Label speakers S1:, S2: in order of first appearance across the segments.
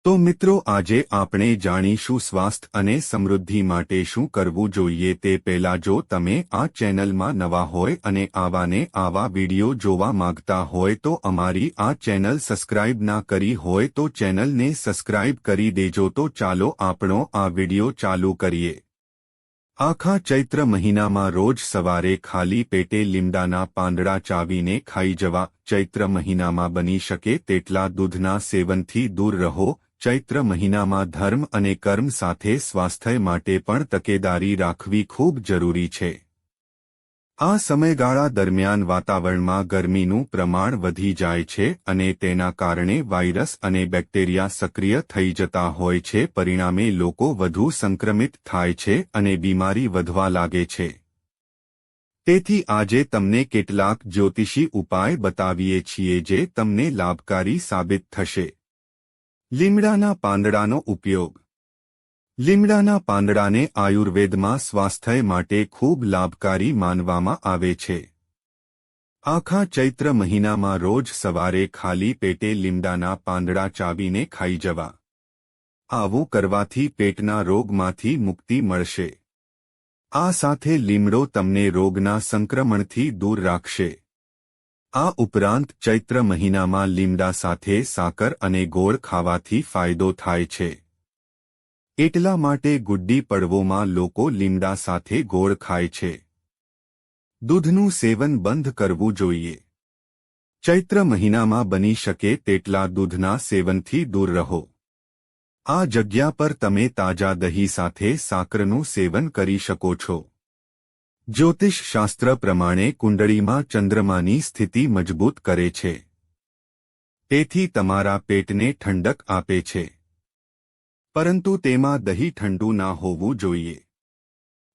S1: તો મિત્રો આજે આપણે જાણીશું સ્વાસ્થ્ય અને સમૃદ્ધિ માટે શું કરવું જોઈએ તે પહેલા જો તમે આ ચેનલમાં નવા હોય અને આવા વિડિયો જોવા માંગતા હોય તો અમારી આ ચેનલ સબસ્ક્રાઇબ ના કરી હોય તો ચેનલને સબસ્ક્રાઇબ કરી દેજો તો ચાલો આપણો આ વિડિયો ચાલુ કરીએ। આખા ચૈત્ર મહિનામાં રોજ સવારે ખાલી પેટે લીમડાના પાંદડા ચાવીને ખાઈ જવા। ચૈત્ર મહિનામાં બની શકે તેટલા દૂધના સેવનથી દૂર રહો। ચૈત્ર મહિનામાં ધર્મ અને કર્મ સાથે સ્વાસ્થ્ય માટે પણ તકેદારી રાખવી ખૂબ જરૂરી છે। આ સમયગાળા દરમિયાન વાતાવરણમાં ગરમીનું પ્રમાણ વધી જાય છે અને તેના કારણે વાયરસ અને બેક્ટેરિયા સક્રિય થઈ જતા હોય છે। પરિણામે લોકો વધુ સંક્રમિત થાય છે અને બીમારી વધવા લાગે છે। તેથી આજે તમને કેટલાક જ્યોતિષી ઉપાય બતાવીએ છીએ જે તમને લાભકારી સાબિત થશે। લીમડાના પાંદડાનો ઉપયોગ। લીમડાના પાંદડાને આયુર્વેદમાં સ્વાસ્થ્ય માટે ખૂબ લાભકારી માનવામાં આવે છે। આખા ચૈત્ર મહિનામાં રોજ સવારે ખાલી પેટે લીમડાના પાંદડા ચાવીને ખાઈ જવા। આવું કરવાથી પેટના રોગમાંથી મુક્તિ મળશે। આ સાથે લીમડો તમને રોગના સંક્રમણથી દૂર રાખશે। આ ઉપરાંત ચૈત્ર મહિનામાં લીમડા સાથે સાકર અને ગોળ ખાવાથી ફાયદો થાય છે। એટલા માટે ગુડ્ડી પડવોમાં લોકો લીમડા સાથે ગોળ ખાય છે। દૂધનું સેવન બંધ કરવું જોઈએ। ચૈત્ર મહિનામાં બની શકે તેટલા દૂધના સેવનથી દૂર રહો। આ જગ્યા પર તમે તાજા દહીં સાથે સાકરનું સેવન કરી શકો છો। જ્યોતિષ શાસ્ત્ર પ્રમાણે કુંડળીમાં ચંદ્રમાની સ્થિતિ મજબૂત કરે છે। તેથી તમારા પેટને ઠંડક આપે છે। પરંતુ તેમાં દહીં ઠંડુ ના હોવું જોઈએ।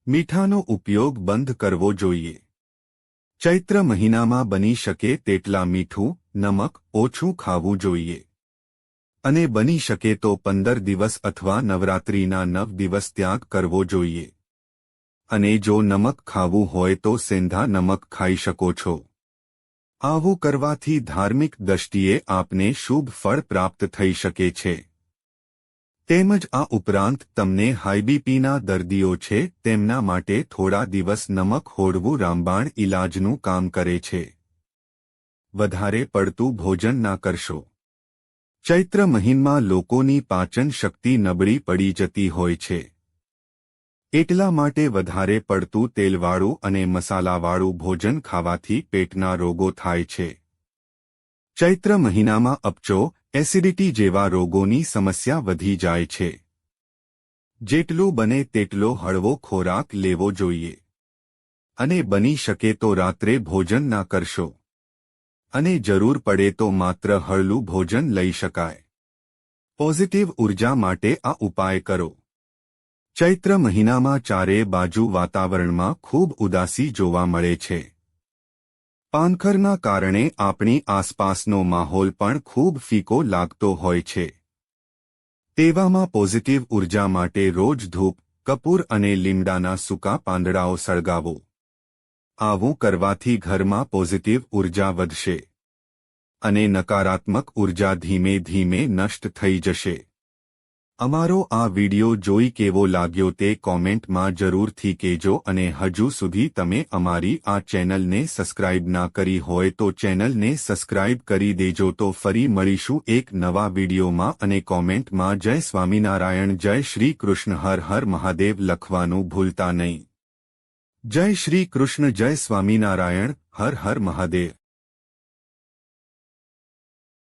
S1: મીઠાનો ઉપયોગ બંધ કરવો જોઈએ। ચૈત્ર મહિનામાં બની શકે તેટલા મીઠું, નમક ઓછું ખાવું જોઈએ। અને બની શકે તો 15 દિવસ અથવા નવરાત્રિના 9 દિવસ ત્યાગ કરવો જોઈએ। અને જો નમક ખાવું હોય તો સેંધા નમક ખાઈ શકો છો। આવું કરવાથી ધાર્મિક દ્રષ્ટિએ આપને શુભ ફળ પ્રાપ્ત થઈ શકે છે। તેમજ આ ઉપરાંત તમને હાઈબીપીના દર્દીઓ છે તેમના માટે થોડા દિવસ નમક હોડવું રામબાણ ઇલાજનું કામ કરે છે। વધારે પડતું ભોજન ના કરશો। ચૈત્ર મહિનામાં લોકોની પાચન શક્તિ નબળી પડી જતી હોય છે। એટલા માટે વધારે પડતું તેલવાળું અને મસાલાવાળું ભોજન ખાવાથી પેટના રોગો થાય છે। ચૈત્ર મહિનામાં અપચો, એસિડિટી જેવા રોગોની સમસ્યા વધી જાય છે। જેટલું બને તેટલો હળવો ખોરાક લેવો જોઈએ। અને બની શકે તો રાત્રે ભોજન ના કરશો। અને જરૂર પડે તો માત્ર હળવું ભોજન લઈ શકાય। પોઝિટિવ ઉર્જા માટે આ ઉપાય કરો। ચૈત્ર મહિનામાં ચારે બાજુ વાતાવરણમાં ખૂબ ઉદાસી જોવા મળે છે। પાનખરના કારણે આપણી આસપાસનો માહોલ પણ ખૂબ ફીકો લાગતો હોય છે। તેવામાં પોઝિટિવ ઉર્જા માટે રોજ ધૂપ, કપૂર અને લીમડાના સૂકા પાંદડાઓ સળગાવો। આવું કરવાથી ઘરમાં પોઝિટિવ ઉર્જા વધશે અને નકારાત્મક ઉર્જા ધીમે ધીમે નષ્ટ થઈ જશે। અમારો આ વિડિયો જોઈ કેવો લાગ્યો તે કોમેન્ટમાં જરૂરથી કહેજો અને હજુ સુધી તમે અમારી આ ચેનલને સબસ્ક્રાઇબ ના કરી હોય તો ચેનલને સબસ્ક્રાઇબ કરી દેજો। તો ફરી મળીશું એક નવા વિડિયોમાં અને કોમેન્ટમાં જય સ્વામિનારાયણ, જય શ્રી કૃષ્ણ, હર હર મહાદેવ લખવાનું ભૂલતા નહીં। જય શ્રી કૃષ્ણ, જય સ્વામિનારાયણ, હર હર મહાદેવ।